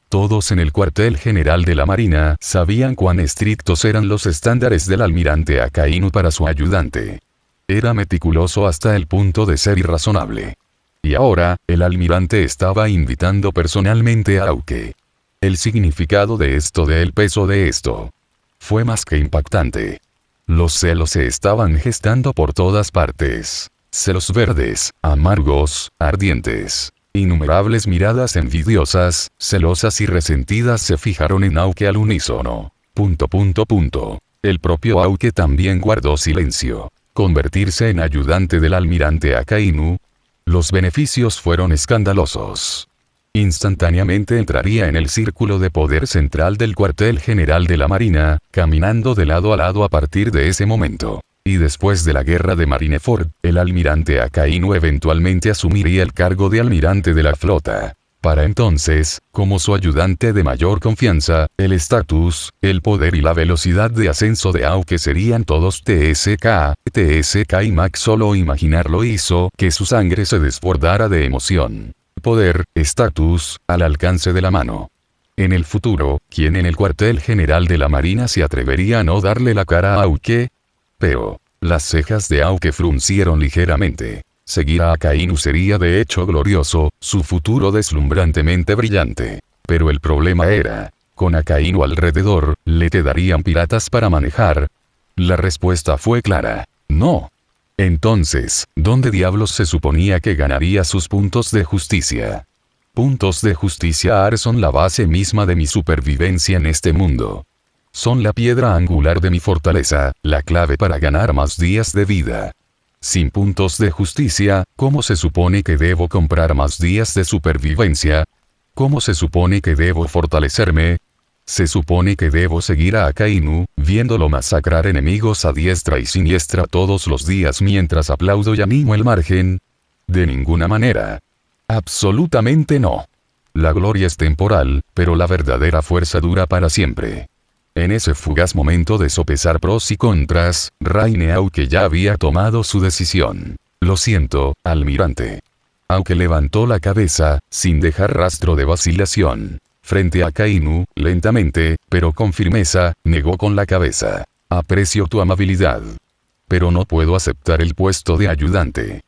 Todos en el cuartel general de la marina sabían cuán estrictos eran los estándares del almirante Akainu para su ayudante. Era meticuloso hasta el punto de ser irrazonable. Y ahora, el almirante estaba invitando personalmente a Aoki. El significado de esto, del peso de esto, fue más que impactante. Los celos se estaban gestando por todas partes. Celos verdes, amargos, ardientes. Innumerables miradas envidiosas, celosas y resentidas se fijaron en Aoki al unísono. El propio Aoki también guardó silencio. Convertirse en ayudante del almirante Akainu. Los beneficios fueron escandalosos. Instantáneamente entraría en el círculo de poder central del cuartel general de la marina, caminando de lado a lado a partir de ese momento. Y después de la guerra de Marineford, el almirante Akainu eventualmente asumiría el cargo de almirante de la flota. Para entonces, como su ayudante de mayor confianza, el estatus, el poder y la velocidad de ascenso de Aoki serían todos TSK y Max. Solo imaginarlo hizo que su sangre se desbordara de emoción. Poder, estatus, al alcance de la mano. En el futuro, ¿quién en el cuartel general de la Marina se atrevería a no darle la cara a Aoki? Pero, las cejas de Aoki fruncieron ligeramente. Seguir a Akainu sería de hecho glorioso, su futuro deslumbrantemente brillante. Pero el problema era, con Akainu alrededor, ¿le quedarían piratas para manejar? La respuesta fue clara, no. Entonces, ¿dónde diablos se suponía que ganaría sus puntos de justicia? Puntos de justicia son la base misma de mi supervivencia en este mundo. Son la piedra angular de mi fortaleza, la clave para ganar más días de vida. Sin puntos de justicia, ¿cómo se supone que debo comprar más días de supervivencia? ¿Cómo se supone que debo fortalecerme? Se supone que debo seguir a Akainu, viéndolo masacrar enemigos a diestra y siniestra todos los días mientras aplaudo y animo el margen. De ninguna manera. Absolutamente no. La gloria es temporal, pero la verdadera fuerza dura para siempre. En ese fugaz momento de sopesar pros y contras, Raine Aoki ya había tomado su decisión. Lo siento, almirante. Aunque levantó la cabeza, sin dejar rastro de vacilación. Frente a Akainu, lentamente, pero con firmeza, negó con la cabeza. Aprecio tu amabilidad. Pero no puedo aceptar el puesto de ayudante.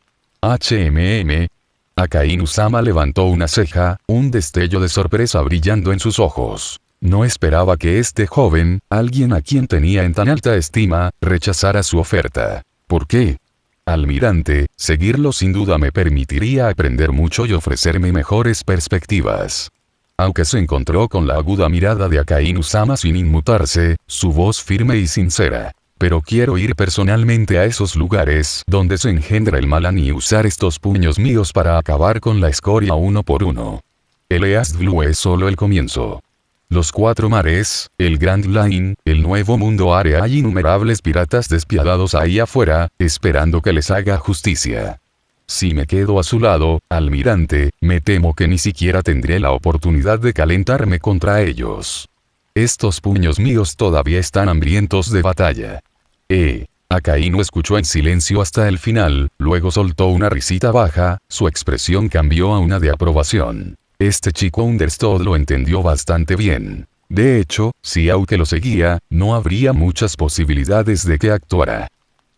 Akainu-sama levantó una ceja, un destello de sorpresa brillando en sus ojos. No esperaba que este joven, alguien a quien tenía en tan alta estima, rechazara su oferta. ¿Por qué? Almirante, seguirlo sin duda me permitiría aprender mucho y ofrecerme mejores perspectivas. Aunque se encontró con la aguda mirada de Akainu-sama sin inmutarse, su voz firme y sincera. Pero quiero ir personalmente a esos lugares donde se engendra el mal y usar estos puños míos para acabar con la escoria uno por uno. El East Blue es solo el comienzo. Los cuatro mares, el Grand Line, el Nuevo Mundo Área, hay innumerables piratas despiadados ahí afuera, esperando que les haga justicia. Si me quedo a su lado, almirante, me temo que ni siquiera tendré la oportunidad de calentarme contra ellos. Estos puños míos todavía están hambrientos de batalla. Akainu escuchó en silencio hasta el final, luego soltó una risita baja, su expresión cambió a una de aprobación. Este chico Understood lo entendió bastante bien. De hecho, si Aoki lo seguía, no habría muchas posibilidades de que actuara.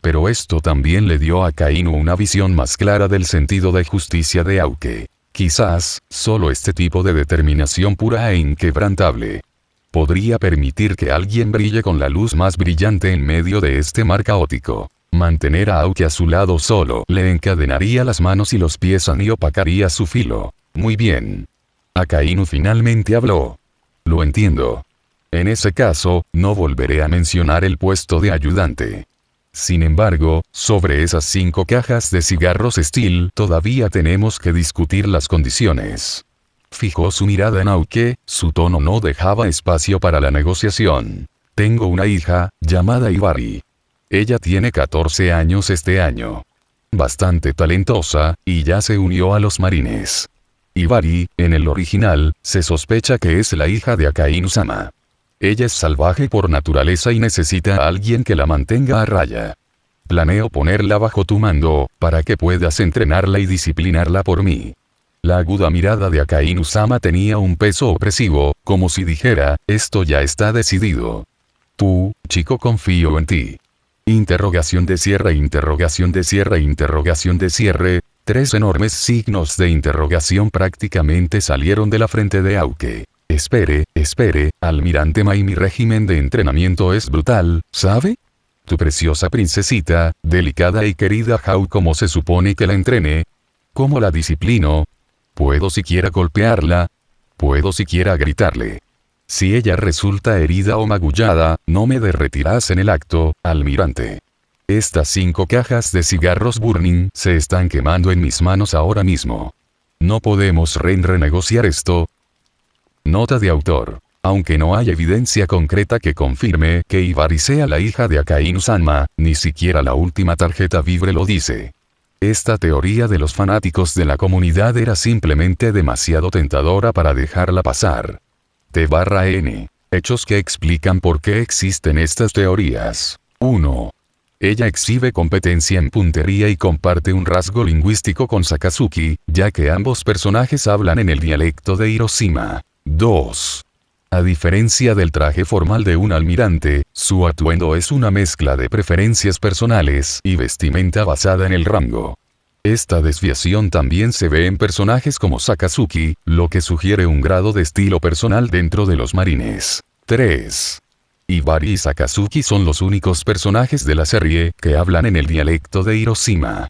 Pero esto también le dio a Akainu una visión más clara del sentido de justicia de Aoki. Quizás, solo este tipo de determinación pura e inquebrantable podría permitir que alguien brille con la luz más brillante en medio de este mar caótico. Mantener a Aoki a su lado solo le encadenaría las manos y los pies y opacaría su filo. Muy bien. Akainu finalmente habló. Lo entiendo. En ese caso, no volveré a mencionar el puesto de ayudante. Sin embargo, sobre esas 5 cajas de cigarros Steel todavía tenemos que discutir las condiciones. Fijó su mirada en Aoki, su tono no dejaba espacio para la negociación. Tengo una hija, llamada Ibari. Ella tiene 14 años este año. Bastante talentosa, y ya se unió a los marines. Ibari, en el original, se sospecha que es la hija de Akainu-sama. Ella es salvaje por naturaleza y necesita a alguien que la mantenga a raya. Planeo ponerla bajo tu mando, para que puedas entrenarla y disciplinarla por mí. La aguda mirada de Akainu-sama tenía un peso opresivo, como si dijera, esto ya está decidido. Tú, chico, confío en ti. Interrogación de cierre, interrogación de cierre, interrogación de cierre. 3 enormes signos de interrogación prácticamente salieron de la frente de Aoki. Espere, almirante Mai, mi régimen de entrenamiento es brutal, ¿sabe? Tu preciosa princesita, delicada y querida Hao, ¿cómo se supone que la entrene? ¿Cómo la disciplino? ¿Puedo siquiera golpearla? ¿Puedo siquiera gritarle? Si ella resulta herida o magullada, no me derretirás en el acto, almirante. Estas 5 cajas de cigarros Burning se están quemando en mis manos ahora mismo. No podemos renegociar esto. Nota de autor. Aunque no hay evidencia concreta que confirme que Ibari sea la hija de Akainu-sama, ni siquiera la última tarjeta Vibre lo dice. Esta teoría de los fanáticos de la comunidad era simplemente demasiado tentadora para dejarla pasar. T/N. Hechos que explican por qué existen estas teorías. 1. Ella exhibe competencia en puntería y comparte un rasgo lingüístico con Sakazuki, ya que ambos personajes hablan en el dialecto de Hiroshima. 2. A diferencia del traje formal de un almirante, su atuendo es una mezcla de preferencias personales y vestimenta basada en el rango. Esta desviación también se ve en personajes como Sakazuki, lo que sugiere un grado de estilo personal dentro de los marines. 3. Hibari y Sakazuki son los únicos personajes de la serie que hablan en el dialecto de Hiroshima.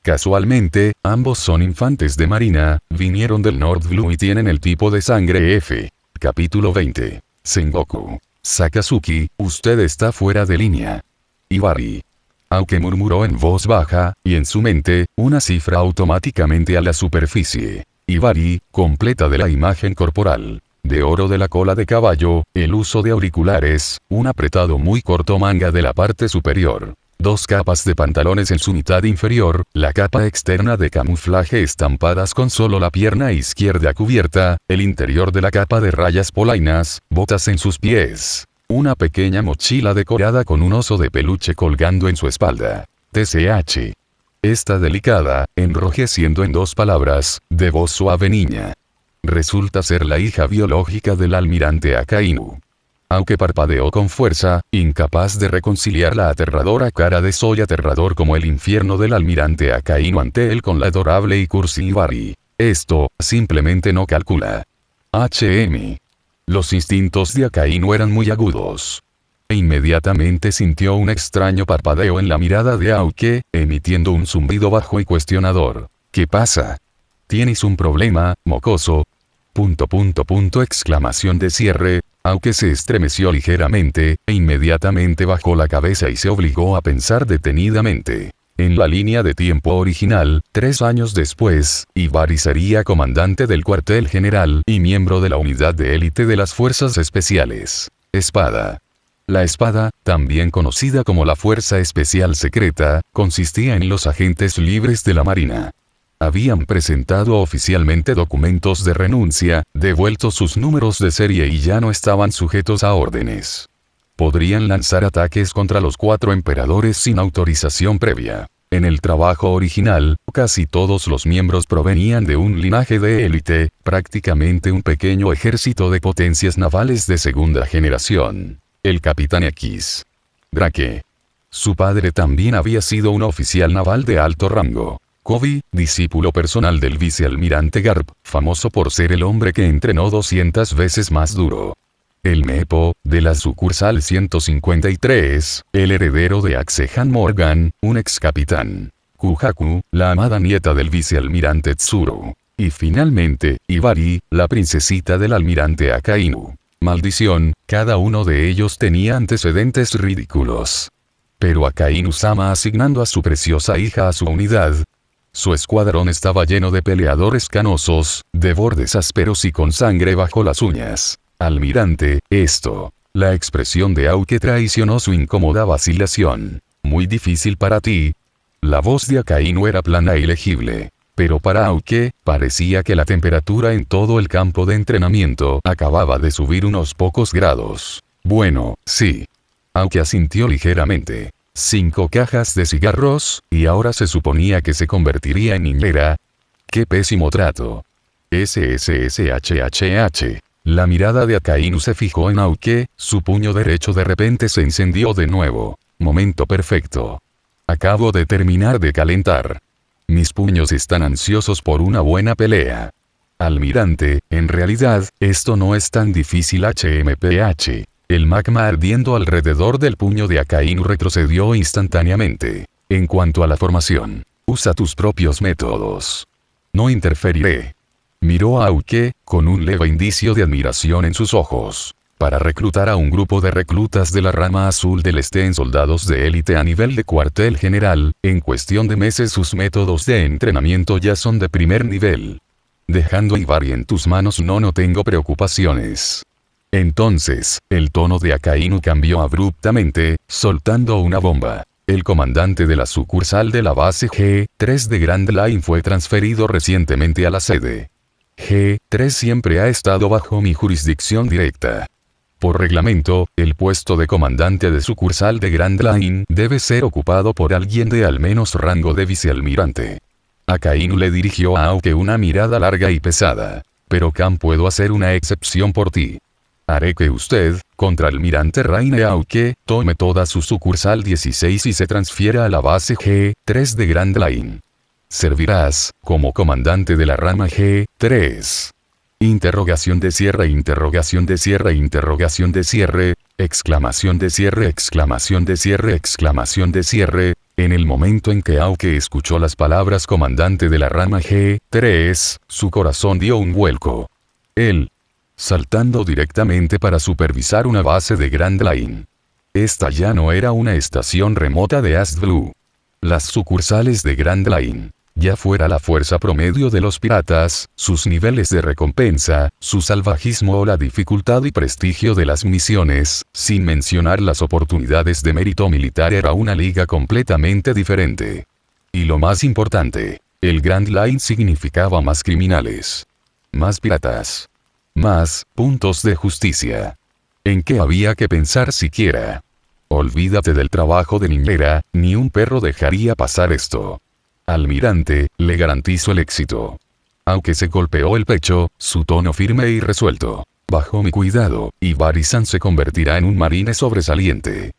Casualmente, ambos son infantes de marina, vinieron del North Blue y tienen el tipo de sangre F. Capítulo 20. Sengoku. Sakazuki, usted está fuera de línea. Hibari. Aunque murmuró en voz baja, y en su mente, una cifra automáticamente a la superficie. Hibari, completa de la imagen corporal. De oro de la cola de caballo, el uso de auriculares, un apretado muy corto manga de la parte superior. 2 capas de pantalones en su mitad inferior, la capa externa de camuflaje estampadas con solo la pierna izquierda cubierta, el interior de la capa de rayas polainas, botas en sus pies. Una pequeña mochila decorada con un oso de peluche colgando en su espalda. TCH. Esta delicada, enrojeciendo en 2 palabras, de voz suave niña. Resulta ser la hija biológica del almirante Akainu. Aunque parpadeó con fuerza, incapaz de reconciliar la aterradora cara de soy aterrador como el infierno del almirante Akainu ante él con la adorable y cursi Hibari. Esto, simplemente no calcula. HM. Los instintos de Akainu eran muy agudos. E inmediatamente sintió un extraño parpadeo en la mirada de Aoki, emitiendo un zumbido bajo y cuestionador. ¿Qué pasa? ¿Tienes un problema, mocoso? Exclamación de cierre, aunque se estremeció ligeramente, e inmediatamente bajó la cabeza y se obligó a pensar detenidamente. En la línea de tiempo original, 3 años después, Hibari sería comandante del cuartel general y miembro de la unidad de élite de las fuerzas especiales. Espada. La espada, también conocida como la Fuerza Especial Secreta, consistía en los agentes libres de la Marina. Habían presentado oficialmente documentos de renuncia, devuelto sus números de serie y ya no estaban sujetos a órdenes. Podrían lanzar ataques contra los 4 emperadores sin autorización previa. En el trabajo original, casi todos los miembros provenían de un linaje de élite, prácticamente un pequeño ejército de potencias navales de segunda generación. El Capitán X. Drake. Su padre también había sido un oficial naval de alto rango. Kobe, discípulo personal del vicealmirante Garp, famoso por ser el hombre que entrenó 200 veces más duro. El Mepo, de la sucursal 153, el heredero de Axehan Morgan, un ex capitán. Kuhaku, la amada nieta del vicealmirante Tsuru. Y finalmente, Hibari, la princesita del almirante Akainu. Maldición, cada uno de ellos tenía antecedentes ridículos. Pero Akainu-sama asignando a su preciosa hija a su unidad. Su escuadrón estaba lleno de peleadores canosos, de bordes ásperos y con sangre bajo las uñas. Almirante, esto. La expresión de Aoki traicionó su incómoda vacilación. Muy difícil para ti. La voz de Akainu era plana y legible. Pero para Aoki, parecía que la temperatura en todo el campo de entrenamiento acababa de subir unos pocos grados. Bueno, sí. Aoki asintió ligeramente. 5 cajas de cigarros, y ahora se suponía que se convertiría en niñera. ¡Qué pésimo trato! SSSHHH. La mirada de Akainu se fijó en Aoki, su puño derecho de repente se encendió de nuevo. Momento perfecto. Acabo de terminar de calentar. Mis puños están ansiosos por una buena pelea. Almirante, en realidad, esto no es tan difícil. HMPH. El magma ardiendo alrededor del puño de Akainu retrocedió instantáneamente. En cuanto a la formación, usa tus propios métodos. No interferiré. Miró a Aoki, con un leve indicio de admiración en sus ojos. Para reclutar a un grupo de reclutas de la rama azul del este en soldados de élite a nivel de cuartel general, en cuestión de meses sus métodos de entrenamiento ya son de primer nivel. Dejando a Hibari en tus manos no tengo preocupaciones. Entonces, el tono de Akainu cambió abruptamente, soltando una bomba. El comandante de la sucursal de la base G3 de Grand Line fue transferido recientemente a la sede. G3 siempre ha estado bajo mi jurisdicción directa. Por reglamento, el puesto de comandante de sucursal de Grand Line debe ser ocupado por alguien de al menos rango de vicealmirante. Akainu le dirigió a Aoki una mirada larga y pesada. Pero Khan, puedo hacer una excepción por ti. Haré que usted, contraalmirante Raine Aoki, tome toda su sucursal 16 y se transfiera a la base G3 de Grand Line. Servirás, como comandante de la rama G3. Interrogación de cierre, interrogación de cierre, interrogación de cierre, exclamación de cierre, exclamación de cierre, exclamación de cierre. En el momento en que Aoki escuchó las palabras comandante de la rama G3, su corazón dio un vuelco. Él, saltando directamente para supervisar una base de Grand Line. Esta ya no era una estación remota de East Blue. Las sucursales de Grand Line, ya fuera la fuerza promedio de los piratas, sus niveles de recompensa, su salvajismo o la dificultad y prestigio de las misiones, sin mencionar las oportunidades de mérito militar, era una liga completamente diferente. Y lo más importante, el Grand Line significaba más criminales, más piratas, más puntos de justicia. ¿En qué había que pensar siquiera? Olvídate del trabajo de niñera, ni un perro dejaría pasar esto. Almirante, le garantizo el éxito. Aunque se golpeó el pecho, su tono firme y resuelto. Bajo mi cuidado, Ibari-san se convertirá en un marine sobresaliente.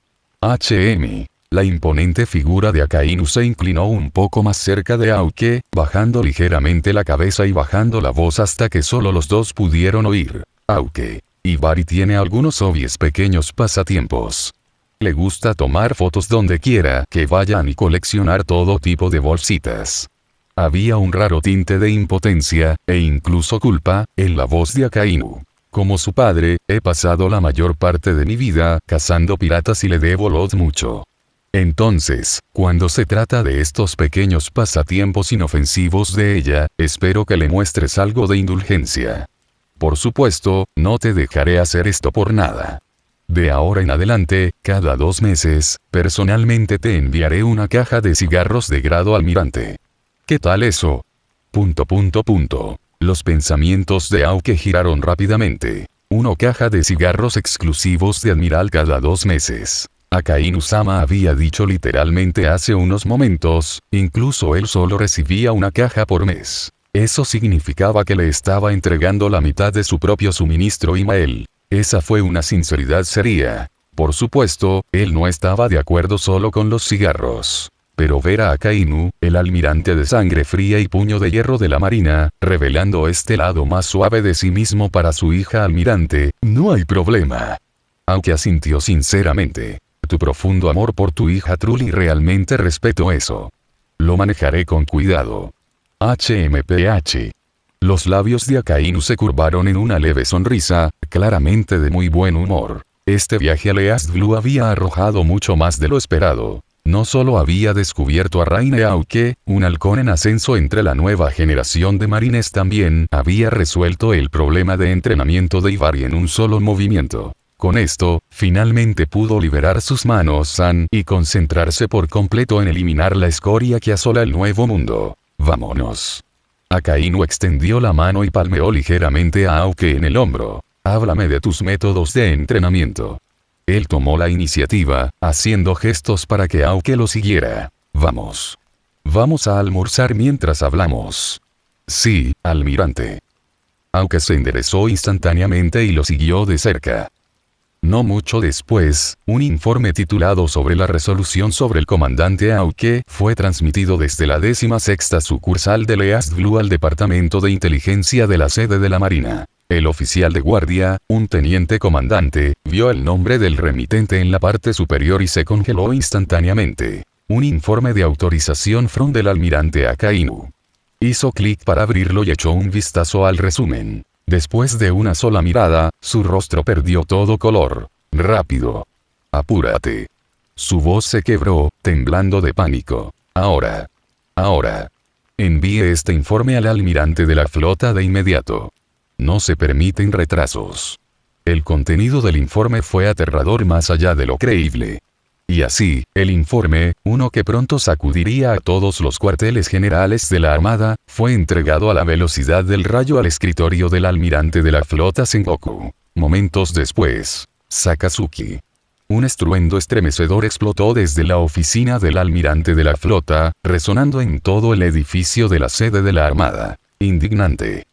La imponente figura de Akainu se inclinó un poco más cerca de Aoki, bajando ligeramente la cabeza y bajando la voz hasta que solo los dos pudieron oír. Aoki, Ibari tiene algunos obvios pequeños pasatiempos. Le gusta tomar fotos donde quiera que vayan y coleccionar todo tipo de bolsitas. Había un raro tinte de impotencia, e incluso culpa, en la voz de Akainu. Como su padre, he pasado la mayor parte de mi vida cazando piratas y le debo mucho. Entonces, cuando se trata de estos pequeños pasatiempos inofensivos de ella, espero que le muestres algo de indulgencia. Por supuesto, no te dejaré hacer esto por nada. De ahora en adelante, cada 2 meses, personalmente te enviaré una caja de cigarros de grado almirante. ¿Qué tal eso? ... Los pensamientos de Aoki giraron rápidamente. Una caja de cigarros exclusivos de admiral cada 2 meses. Akainu-sama había dicho literalmente hace unos momentos, incluso él solo recibía una caja por mes. Eso significaba que le estaba entregando la mitad de su propio suministro Imael. Esa fue una sinceridad seria. Por supuesto, él no estaba de acuerdo solo con los cigarros. Pero ver a Akainu, el almirante de sangre fría y puño de hierro de la marina, revelando este lado más suave de sí mismo para su hija almirante, no hay problema. Aunque asintió sinceramente. Tu profundo amor por tu hija Truly, realmente respeto eso. Lo manejaré con cuidado. HMPH. Los labios de Akainu se curvaron en una leve sonrisa, claramente de muy buen humor. Este viaje a East Blue había arrojado mucho más de lo esperado. No solo había descubierto a Raine Aoki, un halcón en ascenso entre la nueva generación de marines, también había resuelto el problema de entrenamiento de Ibari en un solo movimiento. Con esto, finalmente pudo liberar sus manos y concentrarse por completo en eliminar la escoria que asola el nuevo mundo. Vámonos. Akainu extendió la mano y palmeó ligeramente a Aoki en el hombro. Háblame de tus métodos de entrenamiento. Él tomó la iniciativa, haciendo gestos para que Aoki lo siguiera. Vamos. Vamos a almorzar mientras hablamos. Sí, almirante. Aoki se enderezó instantáneamente y lo siguió de cerca. No mucho después, un informe titulado sobre la resolución sobre el comandante Aoki fue transmitido desde la 16ª sucursal de East Blue al Departamento de Inteligencia de la sede de la Marina. El oficial de guardia, un teniente comandante, vio el nombre del remitente en la parte superior y se congeló instantáneamente. Un informe de autorización from del almirante Akainu. Hizo clic para abrirlo y echó un vistazo al resumen. Después de una sola mirada, su rostro perdió todo color. Rápido. Apúrate. Su voz se quebró, temblando de pánico. Ahora. Envíe este informe al almirante de la flota de inmediato. No se permiten retrasos. El contenido del informe fue aterrador más allá de lo creíble. Y así, el informe, uno que pronto sacudiría a todos los cuarteles generales de la Armada, fue entregado a la velocidad del rayo al escritorio del almirante de la flota Sengoku. Momentos después, Sakazuki. Un estruendo estremecedor explotó desde la oficina del almirante de la flota, resonando en todo el edificio de la sede de la Armada. Indignante.